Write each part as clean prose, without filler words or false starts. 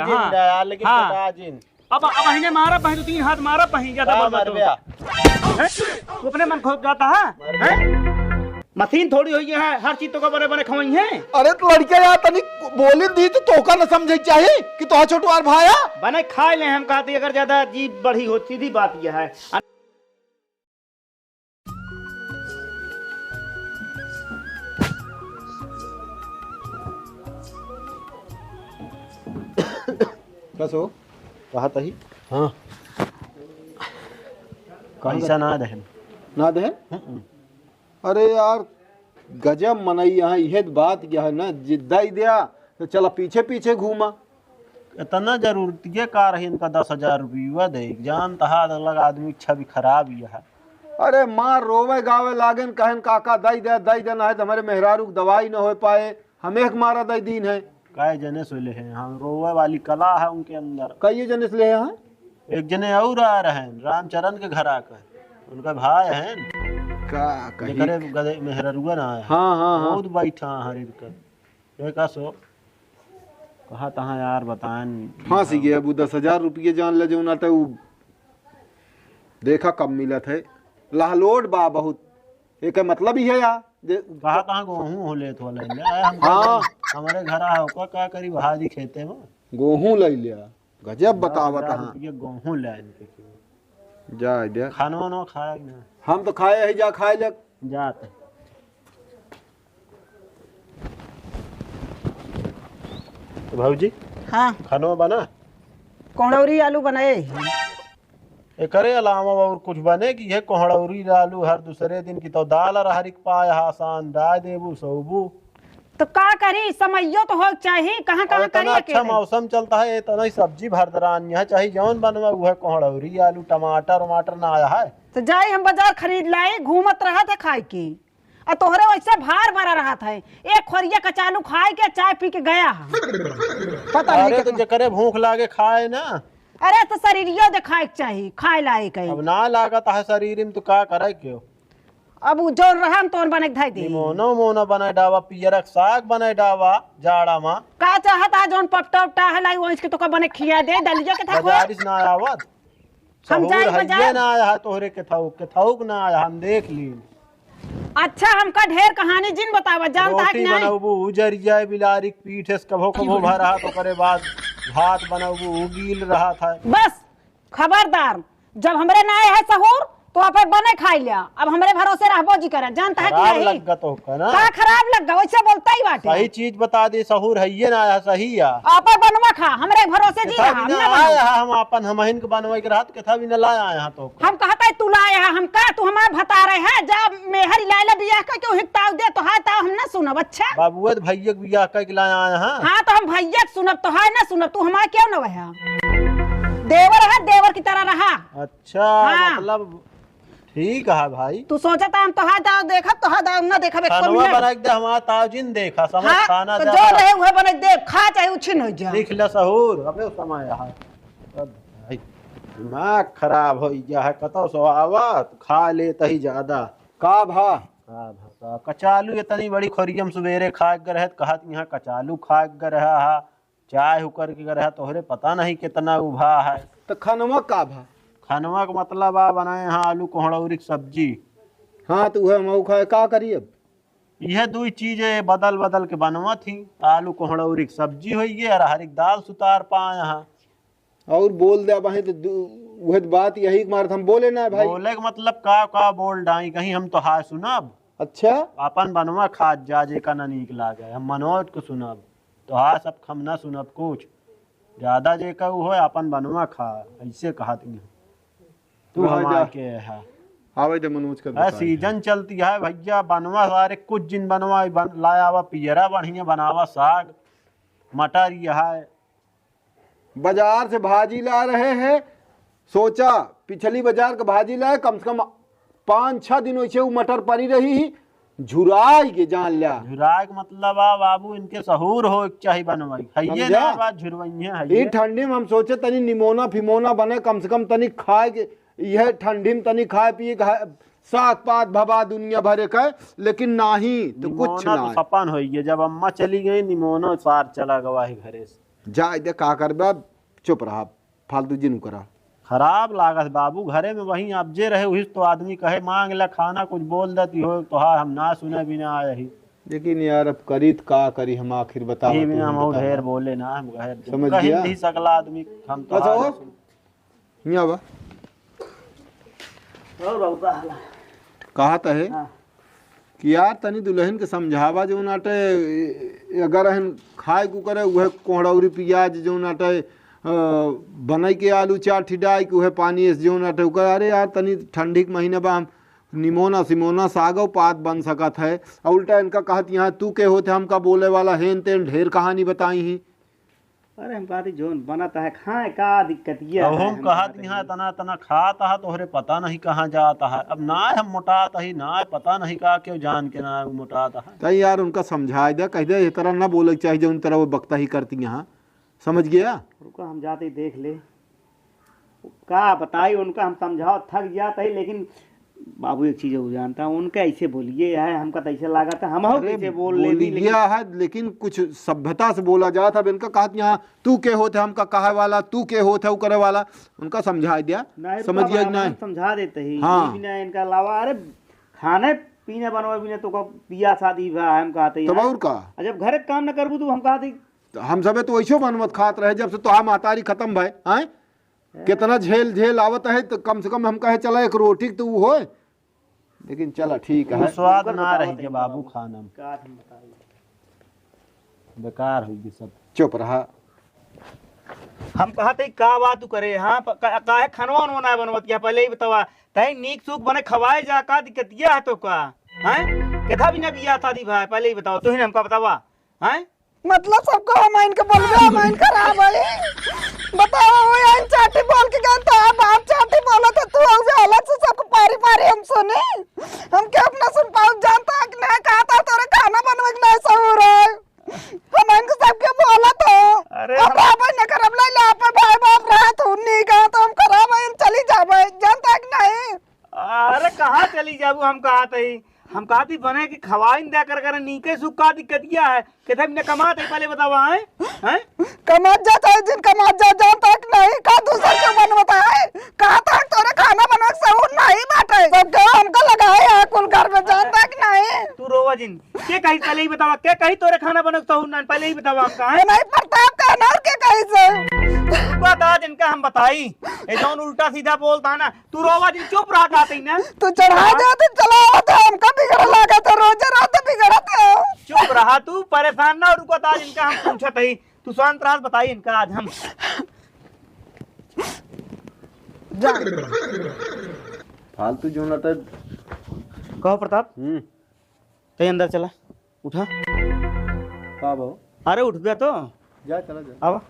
हाँ लेकिन अब इन्हें मारा पही तो 3 हाथ मारा पही ज्यादा तू अपने मन खोद जाता है मशीन थोड़ी हुई है हर चीज तो को बड़े बड़े खवाई है। अरे तो लड़के यार तनी बोली दी तो तोका न समझे चाहिए कि तो छोटवार भाया बने खाए ले हम कहते अगर ज्यादा जीभ बढ़ी हो सीधी बात यह है। बस हो कहा तही हाँ पैसा ना दे अरे यार गजब मनई यहाँ यह बात क्या है ना जिद्दा ही दिया तो चला पीछे पीछे घूमा इतना जरूरत ये का रही इनका 10,000 रुपया दे जान तहा अलग आदमी इच्छा भी खराब ही है। अरे माँ रोवे गावे लागन कहन काका दई दे ना है तो हमारे मेहरारू दवाई न हो पाए हमें एक मारा दई दीन है कई जने से ले हैं हम रोवे वाली कला है उनके अंदर कई जने से ले हैं एक जने और आ रहे हैं रामचरण के घर आकर उनका भाई है करे मेहरुआ ना है हाँ बहुत बैठा हरीर कर का सो कहा तहाँ यार बताएं फांसी गया अब 10,000 रुपये जान ले जो ना तो देखा कब मिला थे लाहलोड बा बहुत एक मतलब ही है यार कहा कहाँ गेहूँ हो ले तो हाँ हमारे घर आओ क्या करी भाजी खेते में गेहूँ ले लिया गजब बतावत ये गेहूँ ले जा दे खाना वाना खाया ना हम तो खाए ही जा खाए लग जाते तो भाऊजी हाँ खाना बना कोहड़ौरी आलू बनाए करे अलावा और कुछ बने कि ये कोहड़ौरी आलू हर दूसरे दिन की तो दाल हरिक पाए आसान दाय देबू सोबू तो का करी समयो तो हो चाहिए कहाँ कहाँ करी अच्छा मौसम चलता है इतना सब्जी भरदरान यहाँ चाहिए जौन बनवा वो है कोहड़ौरी आलू टमाटर वमाटर ना आया है तो जाए हम बाजार खरीद लाए घूमत रहा था खाए की और तोहरे वैसे भार भरा रहा था एक खोरिया कचालू खाए के चाय पी के गया पता नहीं तो जकरे भूख लागे खाए ना अरे तो शरीरियो दिखाए चाहिए खाए लाए कहीं अब ना लागत है शरीर में तो का करे क्यों अब जो रहा हम तो बने धाई दे मोनो बनाए डावा पियरक साग बनाए डावा जाड़ा मा का चाहता है जोन पपटा उपटा है लाई वंश के तो का बने खिया दे दलिया के था बाजारिस ना आवत हम जाई बाजार ना आया है तोहरे के थाउक ना आया हम देख ली। अच्छा हमका ढेर कहानी जिन बतावा जानता है कि नहीं बनाबू उजरिया बिलारी पीठ से कभो कभो भरा तो करे बाद भात बनाबू उगील रहा था बस खबरदार जब हमरे ना आए है सहूर तो आप बने खाई लिया अब हमारे भरोसे रहबो जी करे जानता है कि नहीं लग तो ना का खराब लग गया वैसे बोलता ही बाटे सही चीज बता दे सहूर है ये ना आया सही या आप बनवा खा हमरे भरोसे जी हम ना आया हम अपन हमहिन के बनवाई के रात के था भी न लाया यहां तो हम कहता है तू लाया हम का तू हमारे बता रहे हैं जब मेहर लाइला बियाह का क्यों हिकताव दे तो हां ता हम ना सुनब अच्छा बाबूए भैया के बियाह का के लाया यहां हां तो हम भैया सुनब तो हां ना सुनब तू हमारे क्यों न वहा देवर है देवर की तरह रहा अच्छा मतलब ठीक है भाई तू सोचा था हम तो हां दाव देखा तो हां दाव ना देखा खाना बना दे हमारा ताजिन देखा समझ खाना तो जो रहे हुए बने दे खा चाहे उछिन हो जा देख ले सहूर अबे समय है भाई दिमाग खराब हो गया है कतो सो आवत खा ले तही ज्यादा का भा कचालू इतनी बड़ी खोरियम सवेरे खा के रहत कहत यहाँ कचालू खा के रहा है चाय हुकर के रहा तोहरे पता नहीं कितना उभा है तो खनवा का भा खानवा का मतलब आ बनाए हाँ आलू कोहड़ौरी की सब्जी हाँ तो वह मऊ खाए का करी अब यह दो चीजें बदल बदल के बनवा थी आलू कोहड़ौरी की सब्जी हुई और हरिक दाल सुतार पाए यहाँ और बोल दे भाई तो वह बात यही मार हम बोले ना भाई बोले का मतलब का बोल डाई कहीं हम तो हाय सुनब अच्छा अपन बनवा खाद जाजे का ना नीक लागे हम मनोज को सुनब तो हाँ सब हम ना सुनब कुछ ज्यादा जे का हो अपन बनवा खा ऐसे कहा तू हमारे के है आवे दे मनोज का सीजन चलती है भैया बनवा सारे कुछ दिन बनवा लाया हुआ पियरा बढ़िया बनावा साग मटर यह है बाजार से भाजी ला रहे हैं सोचा पिछली बाजार का भाजी लाए कम से कम 5-6 दिन से वो मटर पड़ी रही झुराई के जान लिया झुराई का मतलब बाबू इनके सहूर हो चाहिए बनवाई है ना बात झुरवाई है ठंडी में हम सोचे तनी निमोना फिमोना बने कम से कम तनी खाए के यह ठंडी में तनी खाए पिए साग पात भबा दुनिया भरे का लेकिन नहीं तो कुछ ना सपन हो जब अम्मा चली गई निमोनो सार चला गवा है घरे से जा दे का करबा, चुप रहा, फालतू जिन करा। खराब लागत बाबू, घरे में वही अब जे रहे वही तो आदमी कहे मांग ले खाना, कुछ बोल देती हो तो हाँ हम ना सुने बिना आए ही। लेकिन यार अब करी तो का करी, हम आखिर बता ही बिना हम और ढेर बोले ना, हम कहे समझ कहीं गया? नहीं सकला आदमी हम तो अच्छा हाल हो यहाँ बा और बाबू हाल कहा है कि यार तनी दुल्हन के समझावा जो नाटे अगर हन खाए को करे उहे कोहड़ौरी प्याज जो नाटे बनई के आलू चाट ठिडाई के उहे पानी जो नाटे उकर। अरे यार तनी ठंडी के महीने बा हम निमोना सिमोना सागो पात बन सकत है। उल्टा इनका कहत यहाँ तू के होते हमका बोले वाला हेन तेन ढेर कहानी बताई ही। अरे हम कहते जोन बनता है खाए का दिक्कत ये अब हम कहत यहाँ तना तना खाता है तोहरे पता नहीं कहाँ जाता है। अब ना हम मोटाता ही ना पता नहीं का क्यों जान के ना मोटाता है। तई यार उनका समझा दे, कह दे ये तरह ना बोले चाहिए जो उन तरह वो बकता ही करती यहाँ, समझ गया? रुको हम जाते ही देख ले का बताई उनका, हम समझाओ थक जाता है। लेकिन बाबू एक चीज वो जानता है उनका ऐसे बोलिए है, हमका तो ऐसे लगा था हम कैसे बोल ले भी, गया है लेकिन कुछ सभ्यता से बोला जाता है। इनका कहा यहाँ तू के होते हमका कहे वाला, तू के होते वो करे वाला, उनका समझा दिया, समझ गया नहीं? समझा देते ही हाँ। बिना इनका अलावा। अरे खाने पीने बनवा बिना तो पिया शादी हम कहते तब और का जब घर के काम न करबू तो हम कहते हम सबे तो ऐसो बनमत खात रहे जब से तो हम महतारी खत्म भय आए। कितना झेल झेल आवत है तो कम से कम हम कहे चला एक रोटी तो वो हो। लेकिन चला ठीक वो है, स्वाद ना रही के बाबू खाना में, का हम बताइए। बेकार होगी सब। चुप रहा। हम कहते का बात तू करे हाँ काहे खनवा उनवा ना बनवत या पहले ही बतावा तई नीक सुख बने खवाए जा का दिक्कत है तो का हैं केथा भी ना बिया शादी भाई पहले ही बताओ, तू ही हमका बतावा हैं। मतलब सबको हम इनके बोलबे हम इन खराब है। बताओ वो इन चाटी बोल के जानता है, बाप चाटी बोला तो तू उसे अलग से सबको पारी पारी हम सुने, हम क्या अपना सुन पाओ जानता है कि नहीं कहता तोरे खाना बनवे के नहीं सो रहा है। हम इनको सबके बोला तो अरे हम आप न करब ले ला पे भाई बाप रहा तू नहीं कहा तो हम खराब है, हम चली जाबे जानता है कि नहीं? अरे कहाँ चली जाबू, हम कहते ही हम कहती बने कि खवाइन दे कर नीके सुख का दिक्कत क्या है केथा भी ना कमाते पहले बतावा हैं कमात जाता है जिन कमात जा जानता है कि नहीं का दूसर के बनवता है कहा था तोरे खाना बना सहूर नहीं बाटे सब के हमका लगाए है कुल घर में जानता है कि नहीं? तू रोवा जिन के कही पहले ही बतावा के कही तोरे खाना बनक तो ना पहले ही बतावा हम कहां नहीं प्रताप का ना के कही से बता जिनका हम बताई ए जौन उल्टा सीधा बोलता है ना तू रोवा जिन चुप रहा खाते ना तू चढ़ा दे तो चला होता हमका बिगड़ लगा तो रोज रात बिगड़त है। चुप रहा तू परेशान ना रुको था जिनका हम पूछत ही तू शांत रहा बताई इनका आज हम फालतू जो नट कहो प्रताप ते अंदर चला उठा का भाव अरे उठ गया तो जा चला जा अब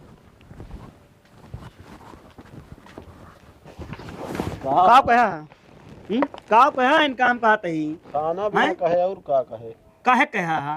का कहा का कहा इनका हम कहते ही खाना भी हैं? कहे और का कहे काहे कहा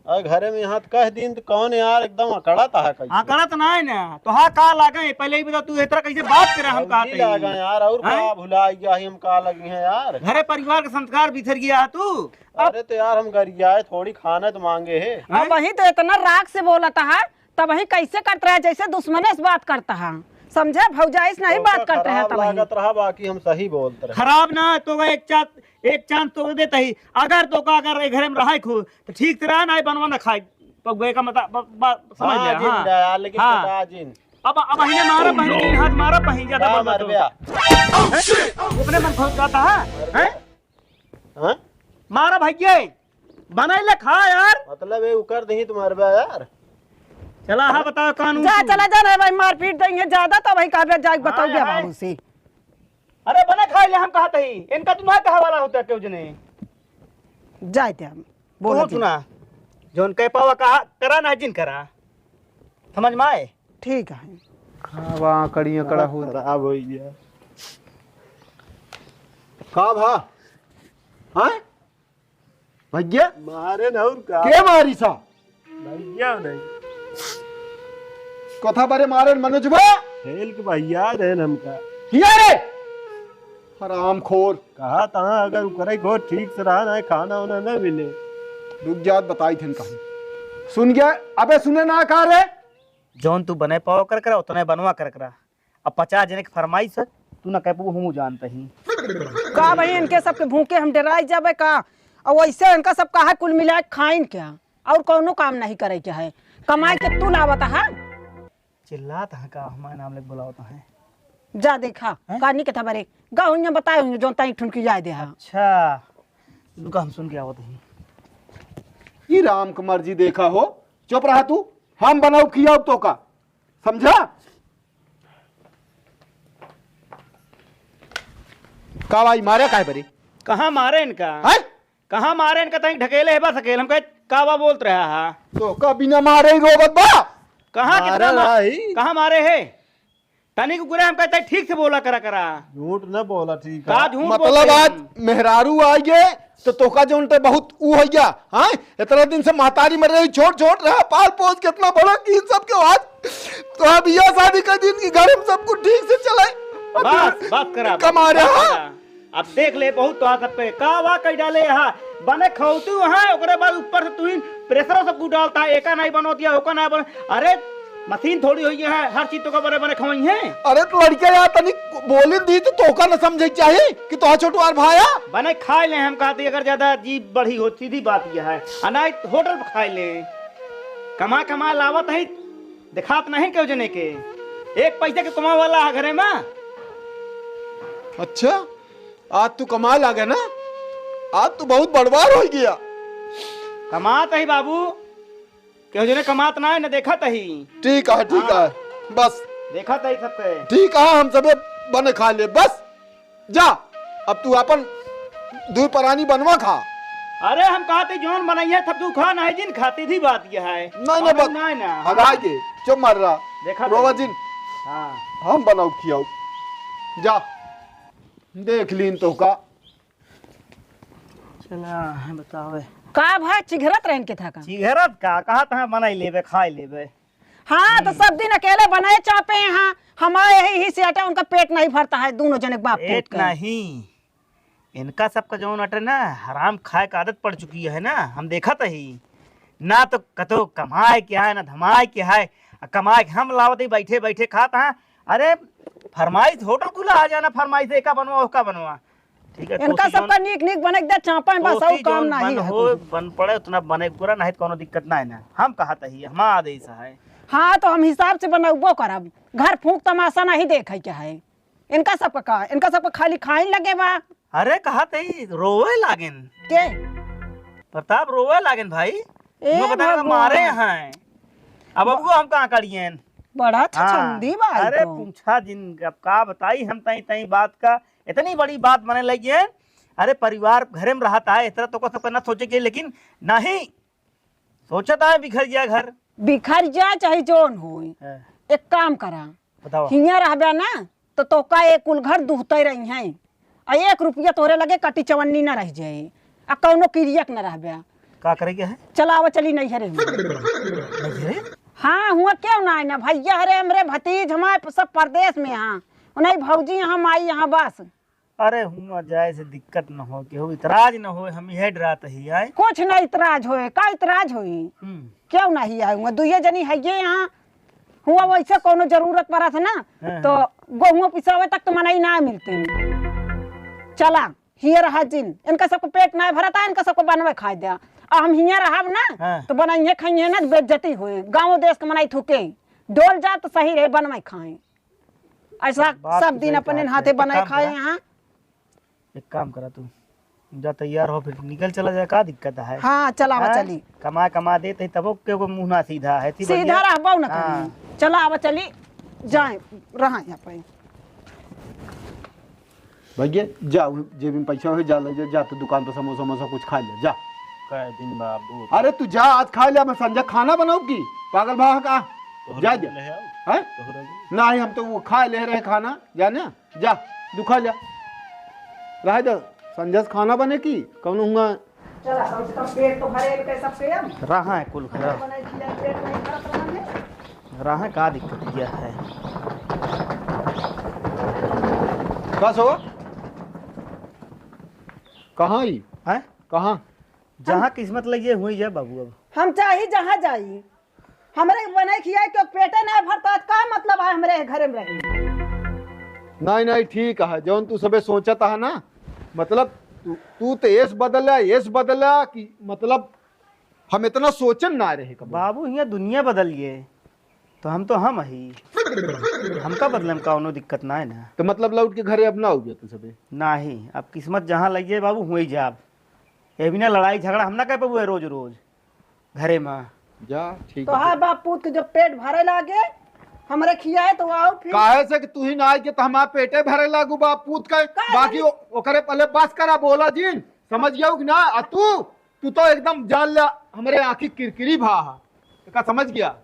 अरे घरे में यहाँ कह दिन तो कौन यार एकदम अकड़ाता है कैसे हाँ करत ना है ना तो हाँ का लागे पहले ही बता तू इस तरह कैसे बात करे हम जी कहते लागा ही यार और हैं? का भुला गया ही हम का लगी है यार। घरे परिवार का संस्कार बिखर गया है तू अरे तो यार हम घर आए थोड़ी खाना तो मांगे है। अब वही तो इतना राग से बोलता है तब वही कैसे करता है जैसे दुश्मने से बात करता है, समझे भौजाइश नहीं बात करते हैं तब लागत रहा बाकी हम सही बोलते रहे। खराब ना तो एक चांस तो देता ही अगर तो का अगर घर में रहा खो तो ठीक तरह ना बनवा ना खाए पगवे का मतलब समझ हाँ, ले जिन हाँ यार लेकिन हाँ। पता जिन अब अहिने मारा बहन तीन हाथ मारा बहन ज्यादा क्या बर्बाद मर हो। गया अपने मन खोज जाता है हैं? हाँ? मारा भैया बनाई ले खा यार मतलब ये उकर दही तुम्हारे बा यार। चला हाँ बताओ कानून जा तू। चला जा रहे भाई मारपीट देंगे ज्यादा तो भाई काव्य जाके बताओ हाँ, बाबू से। अरे बना खा ले हम कहते ही इनका तुम्हारा कहा वाला होता है क्यों जने जाते हम बोलो बोलो सुना जोन कह पावा कहा करा ना जिन करा समझ में आए ठीक है। हाँ वहाँ कड़िया कड़ा हो खराब हो गया का भा हाँ भैया मारे न और का के मारी सा भैया नहीं कथा बारे मारे मनोज भा खेल के भैया रे हमका हिया रे हराम खोर कहा था अगर करे को ठीक से रहा ना खाना उन्हें न मिले रुक जात बताई थे कहानी सुन गया अबे सुने ना कहा रे जौन तू बने पाओ कर करा उतने बनवा कर करा। अब 50 जने की फरमाइश है, तू ना कहबू हम जानते ही का भाई इनके सबके भूखे हम डराई जाबे का। और वैसे इनका सब कहा कुल मिला के खाइन क्या और कोनो काम नहीं करे के है, कमाई के तू लावत है। चिल्लात है का हमारे नाम लेके बुलावता है। जा देखा कानी के था बरे गाँव बताए होंगे जो ताई ठुनकी जाए दे। अच्छा रुका हम सुन के आवत ही। ये राम की मर्जी देखा हो, चुप रहा तू, हम बनाओ खियाओ तो का, समझा? का भाई मारे का है बरी? कहाँ मारे इनका है? कहाँ मारे इनका तहीं ढकेले है बस अकेले हम कहे कावा बोलत रहा है। तो का बिना मारे ही रोबत बा? कहाँ कितना मारे भाई। कहाँ मारे है तनी को गुरे हम कहते ठीक से बोला करा करा। झूठ न बोला ठीक का है। झूठ मतलब बोलते आज हम। मेहरारू आइए तो तोका जो उनटे बहुत ऊ हो गया। हाँ इतना दिन से महतारी मर रही, छोट छोट रहा, पाल पोस कितना बड़ा की सब के आज तो अब यह शादी का दिन की घर में सब कुछ ठीक से चले। बस बात करा कमा रहे बात हाँ? करा। अब देख ले बहुत तो सब पे का वा कई डाले यहाँ बने खौतू है ओकरे बाद ऊपर से तू प्रेशर सब कुछ डालता है, एका नहीं बनो दिया ओका नहीं बनो। अरे मशीन थोड़ी हुई है, हर चीज तो का बने बने खवाई है। अरे तो लड़के यार तनी बोली दी तो तोका न समझे चाहिए कि तो छोटवार भाया बने खाए ले हम कहते अगर ज्यादा जीभ बढ़ी हो, सीधी बात यह है। अनाज होटल पे खाए ले, कमा कमा लावत है दिखात नहीं क्यों जने के एक पैसे के कमा वाला है घरे में। अच्छा आज तू कमाल आ गया ना, आज तू बहुत बड़वार हो गया। कमात है बाबू क्यों जने कमात ना है न देखत ही। ठीक है बस देखत है सबके ठीक है, हम सबे बने खा ले बस। जा अब तू अपन दूध परानी बनवा खा। अरे हम कहते जोन बनाइए तब तू खा नहीं जिन खाती थी बात यह है। नहीं बस नहीं ना हगाए के चुप मर रहा देखा रोवा जिन हाँ हम बनाओ खियाओ। जा देख लीन तो का चला बतावे का भाई चिघरत रहन के था का। चिघरत का कहा था बनाई लेबे खाई लेबे। हाँ तो सब दिन अकेले बनाए चापे यहाँ हमारे यही ही से हटा, उनका पेट नहीं भरता है दोनों जने बाप पेट पेट का। नहीं इनका सबका जो अटे ना हराम खाए का आदत पड़ चुकी है ना, हम देखा तो ही ना तो कतो कमाए क्या है ना धमाए क्या है। कमाए के हम लावत ही बैठे बैठे खाता है। अरे फरमाइश होटल खुला आ जाना, फरमाइश एका बनवा ओका बनवा ठीक है। इनका सबका नीक नीक बने दे चापा बस और काम नहीं है हो कुछ। बन पड़े उतना बने पूरा नहीं तो कोनो दिक्कत ना है ना। हम कहा ही हमारा आदेश है। हाँ तो हम हिसाब से बनबो करब, घर फूंक तमाशा नहीं देखे क्या है। इनका सबका का इनका सबका खाली खाइन लगे बा। अरे कहा ही रोवे लागेन के प्रताप रोवे लागेन भाई वो बता भगवान। मारे हैं। अब हम कहाँ करिए बड़ा हाँ, छछंदी बा ई अरे तो। पूछा जिन अब का बताई हम तई तई बात का इतनी बड़ी बात बने लगी है। अरे परिवार घरे में रहता है इतना तो को सब ना सोचे के, लेकिन नहीं सोचता है बिखर गया घर। बिखर जा चाहे जोन हो, एक काम करा बताओ हिया रहबे ना तो तोका एक कुल घर दुहते रही हैं आ 1 रुपया तोरे लगे कटी चवन्नी न रह जाए आ कौनो क्रियक न रहबे। का करेंगे है चलाव चली नहीं हरे हाँ हुआ क्यों ना ना भैया हरे हमरे भतीज हमारे सब प्रदेश में यहाँ नहीं भौजी यहाँ माई यहाँ बस। अरे हुआ जाए से दिक्कत न हो के हो इतराज न हो, हम यह डराते ही आए। कुछ नहीं इतराज होए का इतराज होई क्यों नहीं आए हुआ दुए जनी है ये यहाँ हुआ वैसे कोनो जरूरत पड़ा था ना तो गेहूं पिसावे तक तो मनाई ना मिलते। चला हिया रहा जिन इनका सबको पेट ना भरता इनका सबको बनवे खा दिया और हम हिया रहब ना तो बनाइए खाइए ना बेइज्जती हुई गाँव देश के मनाई थूके डोल जा तो सही रहे बनवे खाए ऐसा सब दिन अपने हाथे बनाए खाए यहाँ। एक काम करा तू जा तैयार हो फिर निकल चला जाए, का दिक्कत है। हाँ चलावा चली कमा कमा देते तब के को मुंह ना सीधा है सीधा रहबो ना कहीं। चला आवा चली जाए रहा यहाँ पे भैया जा जेब में पैसा हो जा ले जा तो दुकान पे समोसा समोसा कुछ खा ले जा। कह दिन बाबू अरे तू जा आज खा ले, मैं संजय खाना बनाऊ की पागल भाग का जा जा है नहीं हम तो वो खा ले रहे खाना जाने जा तू खा जा रह जा संजय से खाना बने की कौन हुआ चला कम से कम पेट तो भरे के सबके हम रहा है कुल खरा बनाई खिला पेट नहीं भरत रहने। रहा है का दिक्कत किया है। बस हो कहाँ ही हैं कहाँ जहाँ किस्मत लगी हुई है बाबू। अब हम चाहे जहाँ जाई हमरे बने खिया के पेटे नहीं भरता का मतलब है हमरे घर में रही। नहीं नहीं ठीक है जौन तू सबे सोचत है ना, मतलब तू तो ऐस बदला कि मतलब हम इतना सोचन ना रहे कभी। बाबू यहाँ दुनिया बदल गए तो हम ही हमका बदलम कौनो दिक्कत ना है ना। तो मतलब लौट के घरे अब ना हो गया तू सबे। ना ही अब किस्मत जहाँ लग जाए बाबू हुई जाब। ये बिना लड़ाई झगड़ा हम ना कह पाबू रोज रोज घरे में। जा ठीक तो है। हाँ बाप पूत के जब पेट भरे लागे हमरे खियाए तो आओ फिर। काहे से कि तू ही ना आए के तो हमारे पेटे भरे लागू बाप पूत के, बाकी ओकरे पहले बस करा बोला जीन समझ गया कि ना। आ तू तो एकदम जान लिया हमरे आंखी किरकिरी भा का समझ गया।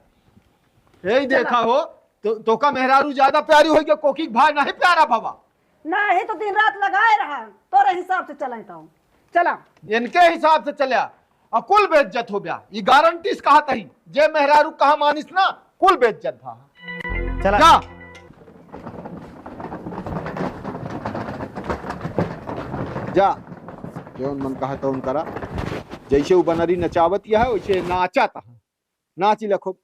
यही देखा हो तो का मेहरारू ज्यादा प्यारी हो गया कोकी भाई नहीं प्यारा भावा। नहीं तो दिन रात लगाए रहा तोरे हिसाब से चलाए तो चला इनके हिसाब से चलिया और कुल बेइज्जत हो गया। ये गारंटी कहा तही जे मेहरारू कहा मानिस ना कुल बेइज्जत भा। चला जा जा जो मन कहा तो करा। जैसे वो बनरी नचावत है वैसे नाचा था नाची लखो।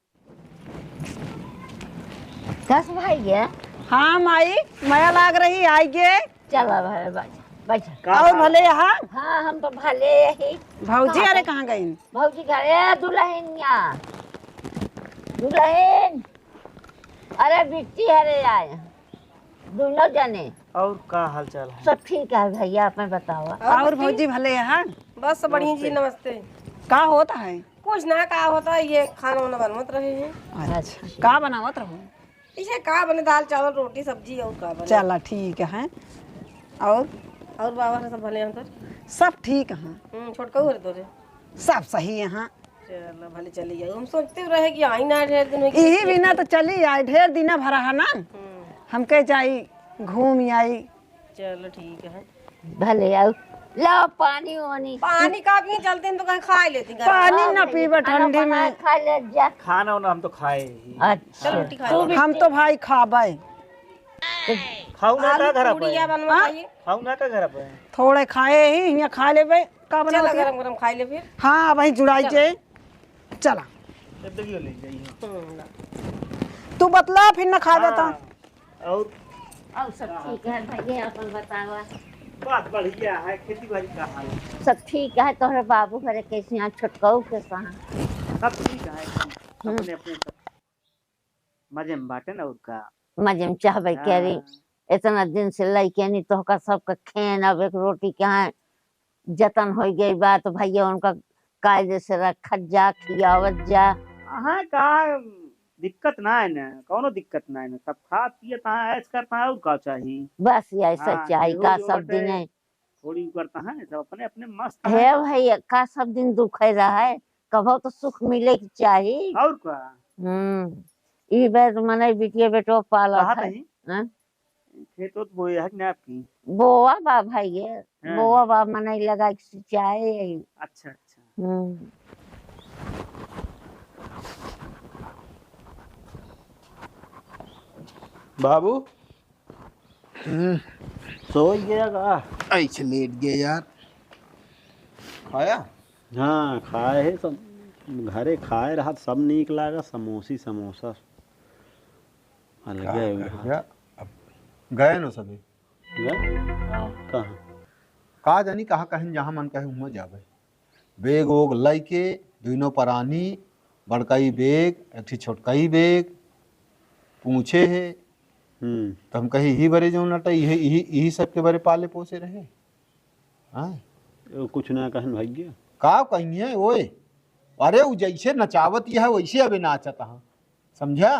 दस भाई गे हाँ माई माया लाग रही आई गे। चलो भाई बैठ और भले यहाँ हाँ हम तो भले यही भौजी अरे कहाँ गई? भौजी घरे दुल्हन अरे बिट्टी हरे आए दोनों जने। और का हाल चाल है? सब ठीक है भैया अपने बताओ। और भौजी भले यहाँ बस बढ़िया जी नमस्ते। का होता है? कुछ ना का होता है ये खाना वाना बनवत रहे हैं। अच्छा का बनावत रहो? इसे का बने दाल चावल रोटी सब्जी और का बने। चला ठीक है। और बाबा से सब भले हैं तो सब ठीक है। छोटका हो रे तोरे सब सही यहाँ। चलो भले चली जाओ। हम सोचते रहे कि आई ना ढेर दिन में यही बिना तो चली आए ढेर दिन भरा है ना हमके जाई घूम आई। चलो ठीक है। भले आओ लो पानी वानी पानी का भी चलते हैं तो कहीं खा लेती हैं। पानी ना पीबे ठंडी में। खा ले जा। खाना वाना हम तो खाए ही। अच्छा रोटी खा लो। हम तो भाई खाबे खाऊ ना का घर पूड़िया पे बनवा खाइए। खाऊ ना का घर पे थोड़े खाए ही यहाँ खा लेबे का बना। चलो गरम गरम खाई ले फिर। हाँ वही जुड़ाई जे चला जब तक ये ले जाइए। तू बतला फिर न खा देता। और सब ठीक है भैया अपन बतावा। बात बढ़िया है। खेती बाड़ी का हाल है? सब ठीक है तोहरे बाबू घरे कैसे यहाँ छोटकाऊ के साथ सब ठीक है अपने अपने सब मजे में बाटे ना। और का मजे में चाहबे करी इतना दिन से लैके नहीं तो का सबका खेन अब एक रोटी के यहाँ जतन हो गई बात तो भैया उनका कायदे से रखत जा खियावत जा। हाँ का दिक्कत ना है ना कौनो दिक्कत ना है ना। सब खा पिए ता ऐस करता है और का चाहिए बस यही हाँ, सच्चाई रोज का रोज सब दिन है थोड़ी करता है सब अपने अपने मस्त है भैया का सब दिन दुख है रहा है कभो तो सुख मिले की चाहिए। और का ई बार मने बिटिया बेटो पाला कहा है नहीं हाँ? खेत तो बोए है ना आपकी। बोआ बा भैया हाँ। बोआ बा मने लगा के सिंचाई। अच्छा अच्छा बाबू सो गया का? ऐसे लेट गए यार। खाया हाँ खाए है सब घरे खाए रहा सब नीक लागा समोसा अलगे गए नो सभी कहाँ का जानी कहा कहीं जहाँ मन कहे उहाँ जावे। बेग वोग लई के दोनों परानी बड़काई बेग एक छोटकाई बेग पूछे है। तो हम कही ही बरे जो नटा यही सबके बरे पाले पोसे रहे। हाँ कुछ ना कहन भैया का कहीं है ओए। अरे वो जैसे नचावत है वैसे अभी नाचत हाँ समझा।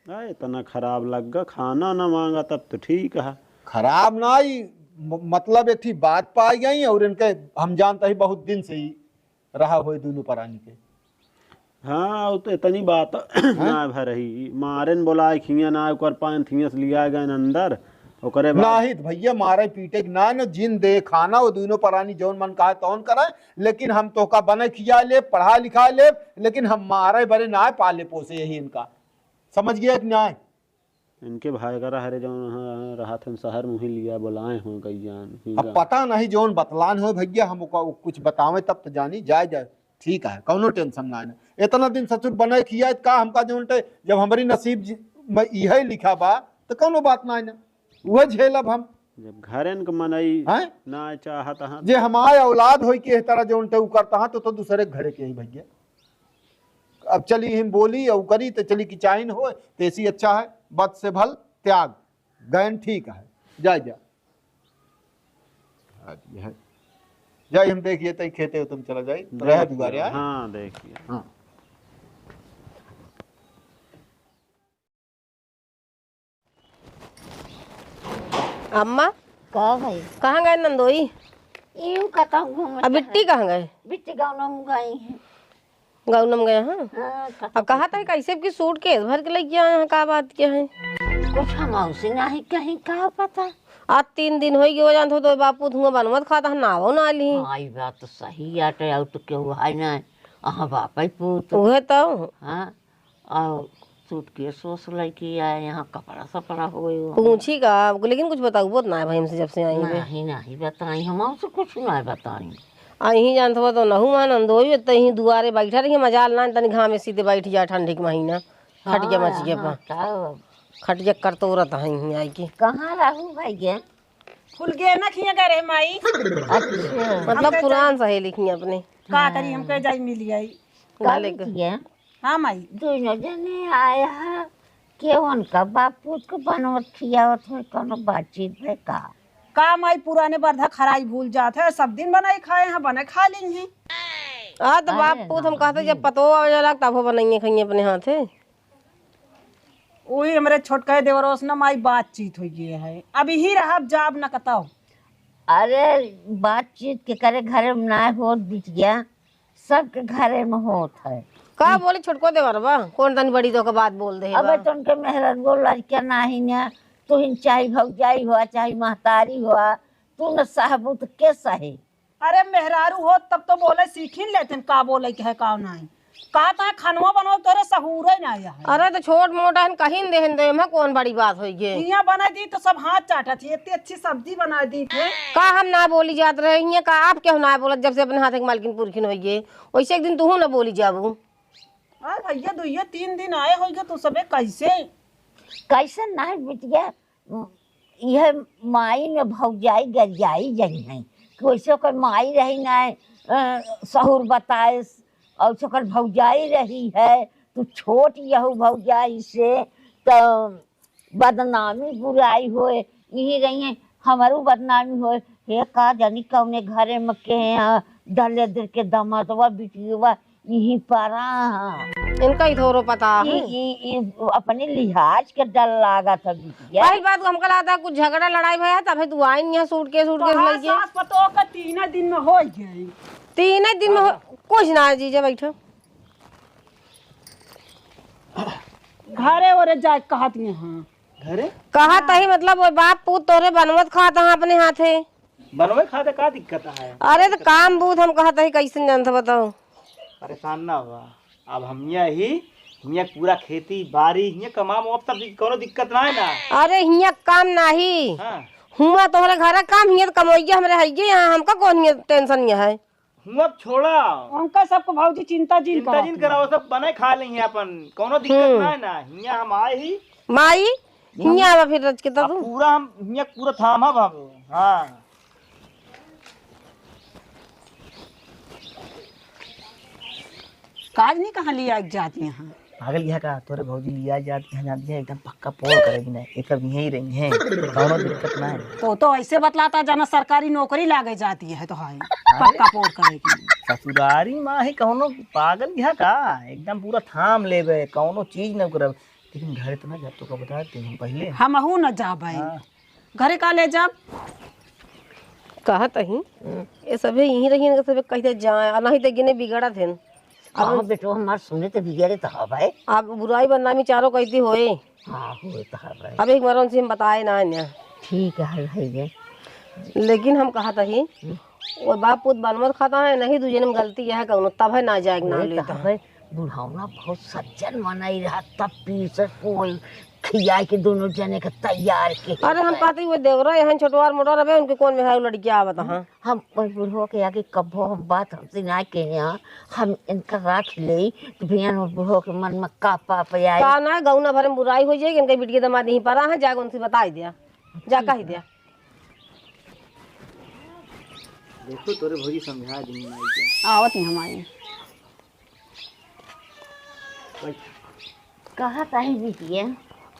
इतना खराब लग गया खाना ना मांगा तब तो ठीक है। खराब ना ही मतलब एक थी बात पाई गई और इनके हम जानते ही बहुत दिन से ही रहा हुए दोनों परानी के। हाँ वो तो इतनी बात ना भर रही मारे न बोला खिया ना ओकर पान थियस लिया गए अंदर ओकरे बाद नहीं तो भैया मारे पीटे ना न जिन दे खाना वो दोनों परानी जौन मन कहा तौन करे। लेकिन हम तो का बने खिया ले पढ़ा लिखा ले लेकिन हम मारे बरे ना पाले पोसे यही इनका समझ गया कि ना। इनके भाई का हरे जो रहा था शहर मुही लिया बोलाए हो गई जान अब पता नहीं जौन बतलान हो भैया हम कुछ बतावे तब तो जानी जाए जाए ठीक है, कौनो टेंशन ना है। इतना दिन ससुर बने किया का हमका जो उल्टे जब हमारी नसीब में यही लिखा बा तो कौनो बात ना है ना, वह झेलब हम। जब घरन के मनई हैं ना चाहत हाँ जे हमारे औलाद हो के तरह जो उल्टे करता हाँ तो दूसरे घरे के ही भैया। अब चली हम बोली और करी तो चली कि चाइन हो तो ऐसी अच्छा है, बद से भल त्याग गैन ठीक है, जा जा जाए हम देखिए तई खेते हो तुम चला जाए रह दुआरे आए। हाँ देखिए हाँ अम्मा का भाई कहाँ गए नंदोई? यूं कहता हूँ घूम अब बिट्टी कहाँ गए? बिट्टी गाँव में गई है। गौनम गए हैं। हाँ, अब कहा था कैसे की सूट केस भर के लेके आए हैं, का बात क्या है? कुछ हम उसे नहीं कहीं का पता। आज 3 दिन हो गए जान तो बापू धुआं बनवत खाता है नावो ना ली। आई बात तो सही आटे आउ तो क्यों है ना अहाँ बापा पूत उहे तो हाँ और सूटकेस सोच लेके आए यहाँ कपड़ा सपड़ा हो गई पूछी का, लेकिन कुछ बताऊ बहुत ना है भाई हमसे जब से आई है। नहीं नहीं बताई हम उसे कुछ नहीं बताई। आई जान तो नहू मान नंदोई तही दुआरे बैठा रही मजाल ना तनी घाम में सीधे बैठ जा ठंडी के महीना खटिया मचिए पर खटिया कर तो रत है आई की कहाँ रहू भाई गे फुल गए ना खिया करे माई। अच्छा मतलब पुरान सहेली की अपने का करी हमके जाई मिली आई। गाले कल के किया हाँ माई दोनों जने आया है के उनका बापू को बनवत खियावत है कोनो बातचीत है का माई पुराने बर्धा खराई भूल जाते है, सब दिन बनाई खाए हैं बने खा लेंगे। आ तो बापू हम कहते जब पतो आ जाला तब वो बनाइए खाइए अपने हाथे। वही हमारे छोटका देवरोस ना माई बातचीत हो गई है, अभी ही रहा जाब न कताओ। अरे बातचीत के करे घरे में ना हो बीत गया सबके घरे में होत है। का बोले छोटको देवर बा कौन तनी बड़ी तो का बात बोल दे अबे तो उनके मेहरत बोल लड़किया नहीं ना तू इन चाहे भौजाई हुआ चाहे महतारी हुआ तू न साहबूत के सही। अरे मेहरारू हो तब तो बोले सीखी लेते का बोले के है का नहीं कहा था खानवा बनवा तोरे सहूर ही ना आया है। अरे तो छोट मोटा हन कहीं देहन दे में कौन बड़ी बात होई गे। हिया बना दी तो सब हाथ चाटा थी, इतनी अच्छी सब्जी बना दी थे। का हम ना बोली जात रहे हिया का आप क्यों ना बोलत जब से अपने हाथ के मालकिन पुरखिन होई गे वैसे एक दिन तू ना बोली जाबू। अरे भैया 2-3 दिन आए होगे तो सबे कैसे कैसे नहीं बीत गया यह माई ने भौजाई गरियाई जही नहीं कि वैसे कोई माई रही नहीं सहूर बताए और सकर भौजाई रही है तू छोट यहू भौजाई से तो बदनामी बुराई होए यही रही है हमारू बदनामी होए हे का जानी कौने घरे में के डले दर के दमादवा बिटिया यही पारा इनका ही थोरो पता है। अपने लिहाज के डर लागा था बिटिया। पहली बात हमका लगता कुछ झगड़ा लड़ाई भया तब तू आई नहीं सूट के लेके सास पतो का 3 दिन में हो गई। 3 दिन में कुछ ना जीजा बैठो घरे ओरे जाए कहती हैं। हाँ घरे कहा तही मतलब वो बाप पूत तोरे बनवत खाता है अपने हाथे बनवे खाते का दिक्कत है? अरे तो काम बूथ हम कहा तही कैसे जानते बताओ। परेशान ना हुआ अब हिया पूरा खेती बाड़ी हिया कमाम अब तब कोनो दिक्कत ना है ना। अरे हिया काम नहीं हाँ हुआ तोहरे घर काम हिया तो कमोइया हमरे हइये यहाँ हमका कौन हिया टेंशन ये है। हुआ अब छोड़ा उनका सबको भौजी चिंता जिन कराओ सब बने खा लेंगे अपन कोनो दिक्कत ना है ना। हिया हम आए ही माई हिया आवा फिर रच के तब पूरा हम हिया पूरा थामा भागो। हाँ काज नहीं कहाँ लिया जाती हैं। पागल यह का तोरे भौजी लिया जाती है जाती है एकदम पक्का पोल करेगी ना एक सब यहीं रही है कोनो दिक्कत ना है। तो ऐसे बतलाता जाना सरकारी नौकरी लागे जाती है तो हाय पक्का पोर करेगी। ससुरारी माँ ही कौनो पागल यह का एकदम पूरा थाम लेबे कौनो चीज न करब लेकिन घर तो ना जब तो का बता हम पहले हमहू न जा भाई घरे का ले जाब कहा तही ये सभे यहीं रही सबे कहते जाए नहीं तो गिने बिगड़ा थे। अब बेटो हमार सुने तो बिगड़े तो हवाए आप बुराई बदनामी चारों कहती होए। हाँ हुए तो हवाए अब एक मरण से हम बताए ना अन्य ठीक है भाई लेकिन हम कहा था ही और बाप पुत बनमत खाता है नहीं दूजे में गलती यह कौन तब है ना जाएगा ना लेता है। बुढ़ावना बहुत सज्जन मनाई रहा तब पीस कोई खिया के दोनों जने के तैयार के अरे हम कहते वो देवरा यहाँ छोटवार मोटर रहे उनके कौन में है लड़कियां आवत हाँ हम बुढ़ो के आगे कब्बो हम बात हमसे ना के यहाँ हम इनका राख ले तो भैया बुढ़ो के मन में का पाप आए का ना गौना भरे में बुराई हो जाएगी इनके बिटिया दमाद नहीं पड़ा है जाकर उनसे बता ही दिया जा कही दिया देखो तोरे भौजी समझा दी माई के आवत ही हमारी कहा कहीं बिटिया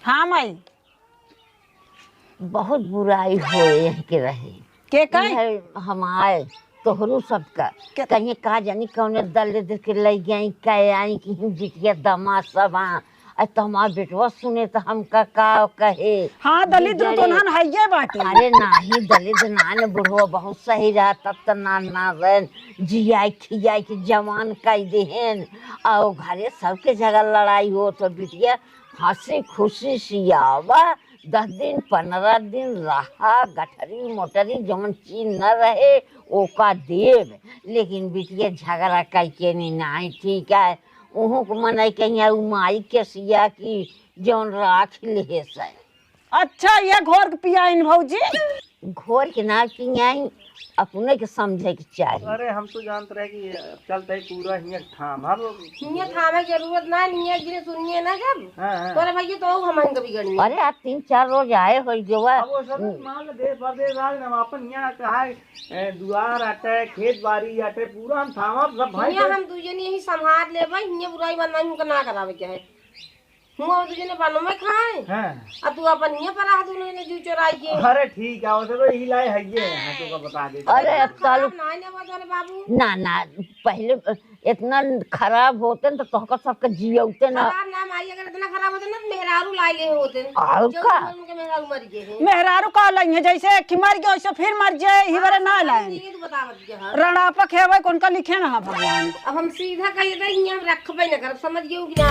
हाँ माई बहुत बुराई होए के रहे के कहे इधर हम आए तोहरू सबका कहीं का जानी कौन दल दे के ले गई कहे आई कि बिटिया दमाद सब आ तो हमार बेटवा सुने तो हमका का कहे हाँ दलित तो ना है ये बात अरे नाही दलित नान बुढ़वा बहुत सही रहा तब तो ना रहन जियाई खियाई के जवान कई देहन और घरे सबके जगह लड़ाई हो तो बिटिया हंसी खुशी सियावा 10 दिन 15 दिन रहा गठरी मोटरी जौन चीज न रहे ओका देव लेकिन बिटिया झगड़ा कई के नहीं ठीक है उहों को मन कहीं माई के सिया की जौन राख ले से अच्छा ये घोर के पियाइन भौजी घोर के ना पियाई अपने के समझे के चाहिए अरे हम तो जानते रहे कि चलते पूरा हियां थाम हम हियां थामे जरूरत ना हियां गिरे सुनिए ना जब हां तोरे भैया तो हम कभी गणी अरे आप 3-4 रोज आए हो गोवा अब वो सब मान ले देश परदेश राज ना अपन हियां कहा दुआर आटे खेत बाड़ी आटे पूरा हम थामा सब भाई हियां हम दूजनी यही संभाल लेबै हियां बुराई बनना हमका ना करावे के है हम और दूजने बानो में खाए हां आ तू अपन हियां पर आ दूने ने जू चोराई के अरे ठीक है उसे तो हिलाए है ये हां तो बता दे अरे तालु ना ने वाले बाबू ना पहले इतना खराब होते न तो तोहका सबके जियौते ना खराब ना माई अगर इतना खराब होते ना तो मेहरारू लाई ले होते और जो का उनके मेहरारू मर गए हैं मेहरारू का लई है जैसे कि मर गए वैसे फिर मर जाए हिवरे ना लाए ये तो बता मत हां रणापा खेवे कौन का लिखे ना भगवान अब हम सीधा कह दे हियां रखबे ना कर समझ गयो कि ना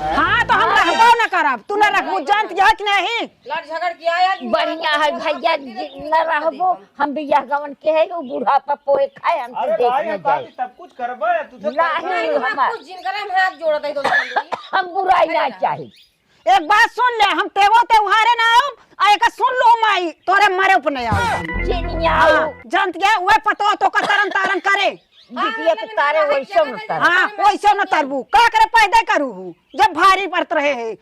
हाँ तो हम रखबो ना करब तू ना रखबो जानत जा कि नहीं लड़ झगड़ के आया बढ़िया है भैया न रहबो हम भी यह गवन के है वो बूढ़ा पपोए खाए हम अरे देख भाई न हम जाए सब कुछ करबे तुझे नहीं हमार कुछ दिन करे हम हाथ जोड़त है तो हम बुराई ना चाहिए एक बात सुन ले हम तेवो त्योहारे ना आऊं आ एक सुन लो माई तोरे मरे ऊपर नहीं आऊं चिनिया जानत गया वो पतो तो का तरन तारन करे बिटिया के तारे वैसे न तारे हाँ वैसे न तरबू का करे पैदा करू जब भारी पड़त रहे है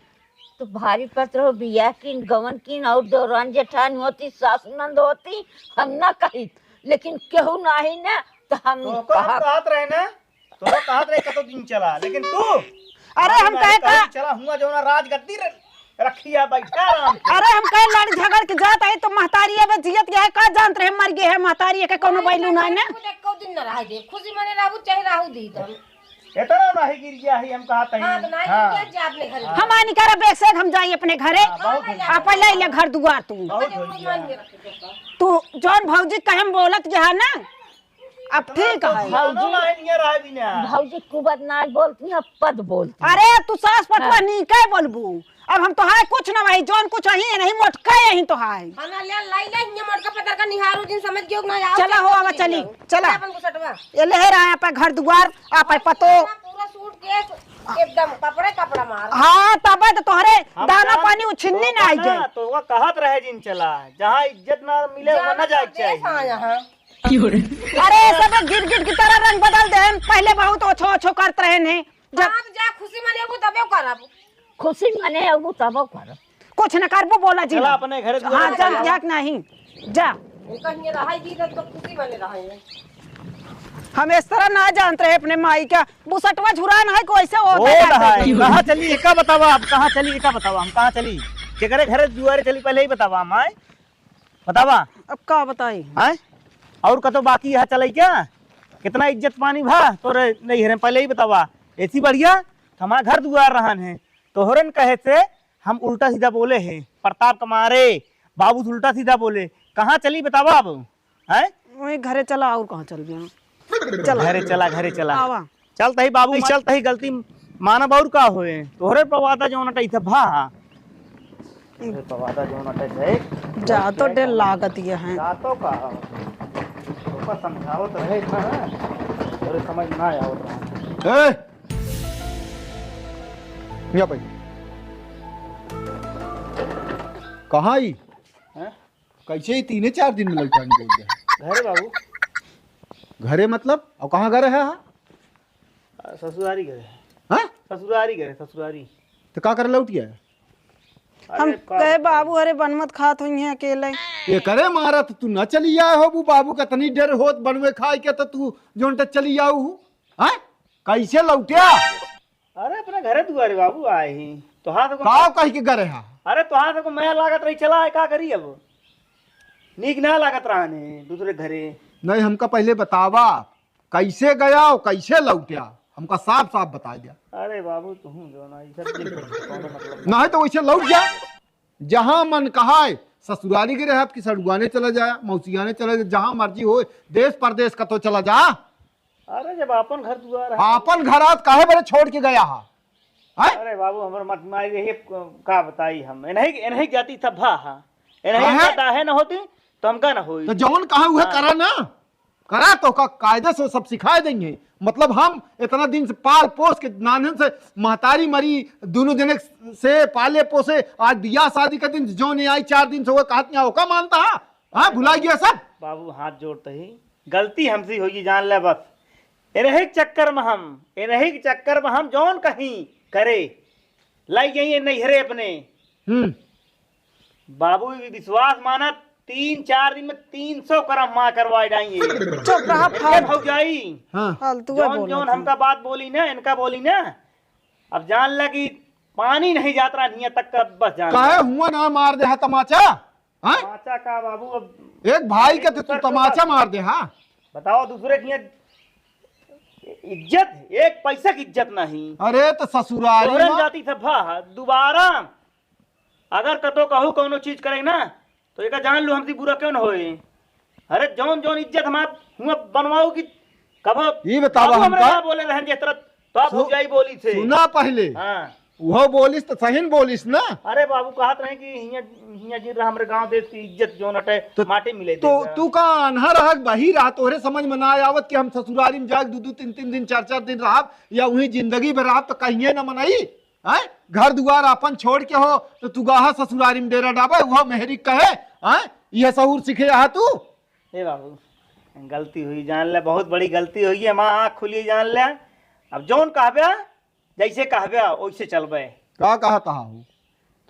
तो भारी पत्र हो बिया किन गवन किन और दौरान जेठान होती सास नंद होती हम ना कही लेकिन केहू नाही ना तो हम तो कहत रहे ना तो कहत रहे कतो दिन चला लेकिन तू अरे हम कहे का चला हुआ जो ना राजगद्दी रखिया बैठा आराम से। अरे हम कहे लड़ झगड़ के जात है तो महतारी अब जियत गया है का जानत रहे मर गए है महतारी के कोनो बैलू ना ना को दिन न रह दे खुशी मने रहू चाहे रहू दी तुम इतना नहीं गिर गया है हम कहत हां तो हैं नहीं हां क्या जा अपने घर हम आनी करे बेग से हम जाई अपने घरे आ पहले ले घर दुआर तू बहुत हो गया तू जौन भौजी कहे हम बोलत गया ना अब ठीक है भौजी नहीं रहा भी ना भौजी कुबत ना बोलती है पद बोलती अरे तू सास पटवा नी के बोलबू अब हम तो हाय कुछ ना भाई जौन कुछ ही नहीं मोटका यही तो हाय खाना ले लाई ले हिया मटका पतर का निहारू दिन समझ गयो ना आओ चला हो आवा चली चला अपन को सटवा ये ले रहा है पे घर दुआर आ पे पतो पूरा सूट के एकदम कपड़े कपड़ा मार हाँ तब तो तोहरे दाना पानी उछिन्नी ना आई जाए तो वो कहत रहे जिन चला जहां इज्जत ना मिले वहां ना जाए चाहिए हां यहां अरे सब गिर गिर की तरह रंग बदल दे पहले बहुत ओछो ओछो करते रहे ने जब जा खुशी मने को तबे करब खुशी मने अब तब कर कुछ न करबो बोला जी चला अपने घरे दुआरे हाँ चल क्या नहीं जा कहीं रहाई दी तो खुशी मने रहाई हम इस तरह ना जानते रहे अपने माई का बुसटवा झुरान है कोई से ओ होता है कहां चली एका बतावा आप कहां चली एका बतावा हम कहां चली केकरे घरे दुआरे चली पहले ही बतावा हम आए बतावा अब का बताई हैं और कतो बाकी है चले क्या कितना इज्जत पानी भा तोरे नहीं है पहले ही बतावा ऐसी बढ़िया हमारा घर दुआर रहन है तोहरन कहे से हम उल्टा सीधा बोले हैं प्रताप कमारे बाबू उल्टा सीधा बोले कहाँ चली बतावा अब हैं वही घरे चला और कहाँ चल गया घरे चला आवा चलता ही बाबू चलता ही गलती मानव और का होए तोहरे पवादा जो नटा इथे भा तोहरे पवादा जो नटा है जा तो डेर लागत ये है जातो का ऊपर समझाओ तो रहे ना तोरे समझ ना आओ ए यहाँ भाई कहाँ ही हैं? कैसे ही 3-4 दिन में लौटा निकल गया? घरे बाबू घरे मतलब और कहाँ घरे है? ससुरारी घरे हाँ ससुरारी घरे ससुरारी। तो का कर लौट गया? हम कहे बाबू अरे बनमत खात हुई हैं अकेले। ये करे मारा तो तू न चली आए हो वो बाबू का तनी डर होत बनवे खाए के तो तू जोन तक चली आऊ हैं? कैसे लौटिया? अरे अपने घरे दुआरे बाबू आए ही तो हाथ को का कह के घरे है? अरे तो हाथ को मैं लागत रही चला है का करी अब नीक ना लागत रहने दूसरे घरे। नहीं हमका पहले बतावा कैसे गया और कैसे लौटिया, हमका साफ साफ बता दिया। अरे बाबू तुम जो ना ये सब मतलब नहीं तो वैसे लौट जा जहां मन कहा है। ससुराली के रहे आपकी सड़ुआने चला जाए, मौसियाने चला जाए, जहां मर्जी हो, देश परदेश का तो चला जा। अरे जब अपन घर दुआर है आपन घरात काहे बड़े छोड़ के गया है? अरे बाबू हमर मत मारी रही का बताई हम इन्हीं जाती सब भा इन्हीं काहे? जाता है ना होती तो हमका ना होई। तो जौन कहा हुए करा ना, करा तो का कायदे से सब सिखाए देंगे। मतलब हम इतना दिन से पाल पोस के नानन से महतारी मरी दोनों जने से पाले पोसे, आज बियाह शादी का दिन जो नहीं आई 4 दिन से वो कहती होका मानता है? हाँ भुला गया सब। बाबू हाथ जोड़ते ही गलती हमसे होगी जान ले बस। इन्हीं चक्कर में हम जौन कहीं करे लाई गई नैहरे अपने। बाबू भी विश्वास माना 3-4 दिन में 300 करम माँ करवाए जाएंगे। चुप रहा हो जाई हाँ फालतू जौन जौन हमका बात बोली ना इनका बोली ना अब जान ला कि पानी नहीं जाता रहा तक का बस जान काहे हुआ ना मार दे हा तमाचा? हाँ तमाचा का बाबू अब एक भाई के तो तू तमाचा मार दे। हाँ बताओ दूसरे की इज्जत एक पैसा की इज्जत नहीं। अरे तो ससुरारी तोहरन में जाती था भा दोबारा अगर कतो कहू कोनो चीज करे ना तो एक जान लो हमसे बुरा क्यों न होए। अरे जौन जौन इज्जत हम हुआ बनवाओ कि कब ये बतावा बाबू हमरा हमका। ना बोले रहन जिस तरह तो आप हो जाई बोली थे सुना पहले हाँ। वो बोलिस तो सही बोलिस ना। अरे बाबू कहत रहे कि हिया जी हमरे गांव देश की इज्जत जो नटे तो- माटी मिले तो तू का अनहर रह बही रहा तोहरे समझ में ना आवत कि हम ससुरारी में जाके 2-2 3-3 दिन 4-4 दिन रहा या वही जिंदगी भर रहा तो कहिए ना मनाई हैं? घर दुआर अपन छोड़ के हो तो तू गाहा ससुरारी में डेरा डाबे वह मेहरी कहे हैं? यह सहूर सीखे रहा तू। ए बाबू गलती हुई जान ले बहुत बड़ी गलती हुई है माँ आँख खुली जान ले अब जौन कहबे जैसे कहबे वैसे चलबे। का कहता हूँ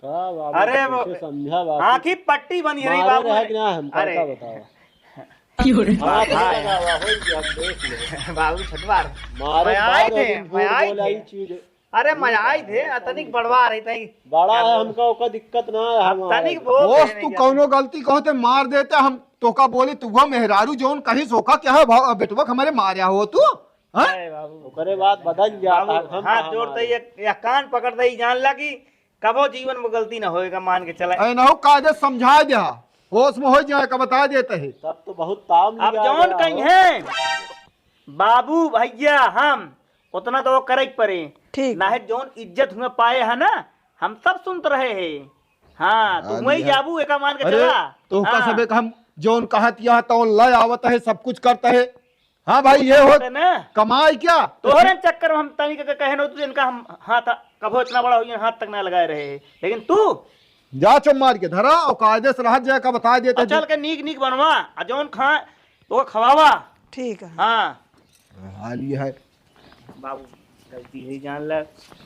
का बाबू अरे वो कैसे समझा बाबू? आँखी पट्टी बनी रही मारे बाबू रहे कि ना हमका अरे का बताओ? हाँ, लगा हुआ, हो गया, हम देख ले। बाबू छटवार मारे मैं आए बाद थे, अभी मैं झूठ आए बोला थे। ही चीज। अरे मैं आए थे तनिक बढ़वा रही थी बड़ा है हमका ओका दिक्कत ना है हम तनिक बहुत दोस्त तू कौनो गलती कहते मार देते हम तोका बोले तू वो मेहरारू जौन कहीं सोखा क्या है बेटवा हमारे मारिया हो तू हैं? अरे बाबू ओकरे बाद बदल जाता है, बाबू हम हाथ कहाँ जोड़ते मारे? ही या कान पकड़ते ही जान ला कि कबो जीवन में गलती ना होएगा मान के चला। ऐ नहो कायदे समझा दिया होश में हो जाए का बता देते है। तब तो बहुत ताम अब लिया जौन गया कहीं हो। है बाबू भैया हम उतना तो वो करे पड़े ठीक ना है जौन इज्जत हुए पाए है ना हम सब सुनते रहे हैं। हाँ तो वही जाबू एक मान के अरे चला तो का हाँ, सबे का हम जौन कहत यह तो लय आवत है सब कुछ करता है। हाँ भाई ये हो होते ना कमाई क्या तोहरे चक्कर में हम तनी के कहे न तू इनका हम हाथ कभो इतना बड़ा हो हाथ तक ना लगाए रहे लेकिन तू जा चुप मार के धरा और कायदे से रह जाए का बता देते चल के नीक नीक बनवा आ जौन खा तो खवावा। ठीक है। हाँ हाल ये है बाबू गलती है जान ला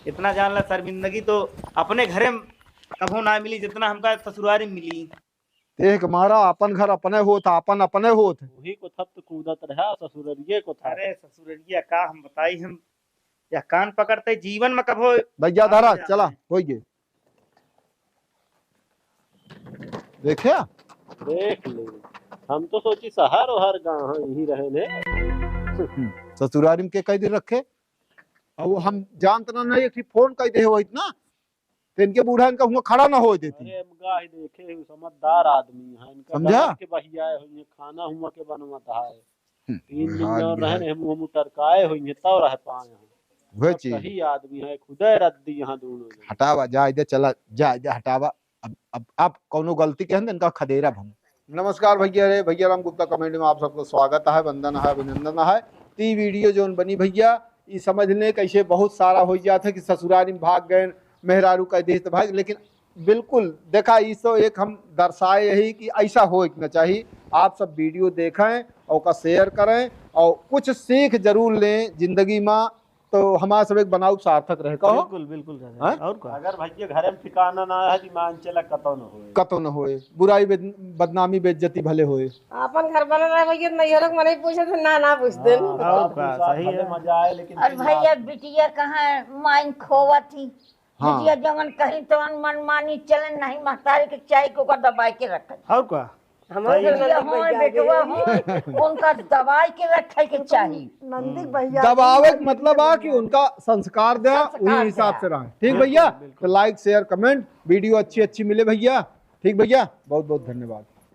इतना जान ला शर्मिंदगी तो अपने घरे में कभो ना मिली जितना हमका ससुरारी में मिली। एक मारा अपन घर अपने होत अपन अपने होत। वही को थप तो कूदत रहा ससुररिये को था। अरे ससुररिया का हम बताई हम या कान पकड़ते जीवन में कभो भैया धरा चला हो गए देखे देख ले हम तो सोची शहर और हर गाँव यही रहे ने। ससुरारी में के कई दिन रखे और वो हम जानते ना नहीं एक फोन कई दे हो इतना तो इनके बूढ़ा इनका हुआ खड़ा ना हो देती। अरे हमका ही देखे ही समझदार आदमी है इनका समझा? गाँव के बहिया हुई खाना हुआ के बनवाता है 3 दिन हाँ, और ये है। रहे हम टरकाए हुई तब रह पाए हैं। वह सब चीज सही आदमी है खुदे रद्दी यहाँ दोनों जने। हटावा जा इधर चला जा इधर हटावा अब कौनो गलती के इनका खदेरा हम। नमस्कार भैया रे भैया राम गुप्ता कमेंट में आप सबको स्वागत है वंदन है अभिनंदन है। ती वीडियो जोन बनी भैया ये समझने कैसे बहुत सारा हो जाता है कि ससुरारी में भाग गए मेहरारू का देश भाग लेकिन बिल्कुल देखा इस तो एक हम दर्शाए यही कि ऐसा हो ना चाहिए। आप सब वीडियो देखें और का शेयर करें और कुछ सीख जरूर लें जिंदगी में, तो हमारा सब एक बनाऊ सार्थक रहे। कहो बिल्कुल बिल्कुल दादा। हैं? और का अगर भैया घर में ठिकाना ना है मान चला कतो न होए। कतो न होए, बुराई बदनामी बेइज्जती भले होए। अपन घर बनल रहे भैया नैहरों के मने पूछे तो ना पूछते और का सही है, मजा आए लेकिन और भैया बिटिया कहाँ माइन खोवा थी। हाँ। बिटिया जवन कहीं तो मनमानी चलन नहीं, महतारी के चाय को का दबाई के रखा। और का हमारे बिटिया हो बेटवा हो उनका दबाई के रखे के चाहिए। नंदी भैया दबावे का मतलब आ कि उनका संस्कार दे, उन्हीं हिसाब से रहे। ठीक भैया, तो लाइक शेयर कमेंट वीडियो अच्छी मिले भैया। ठीक भैया, बहुत बहुत धन्यवाद।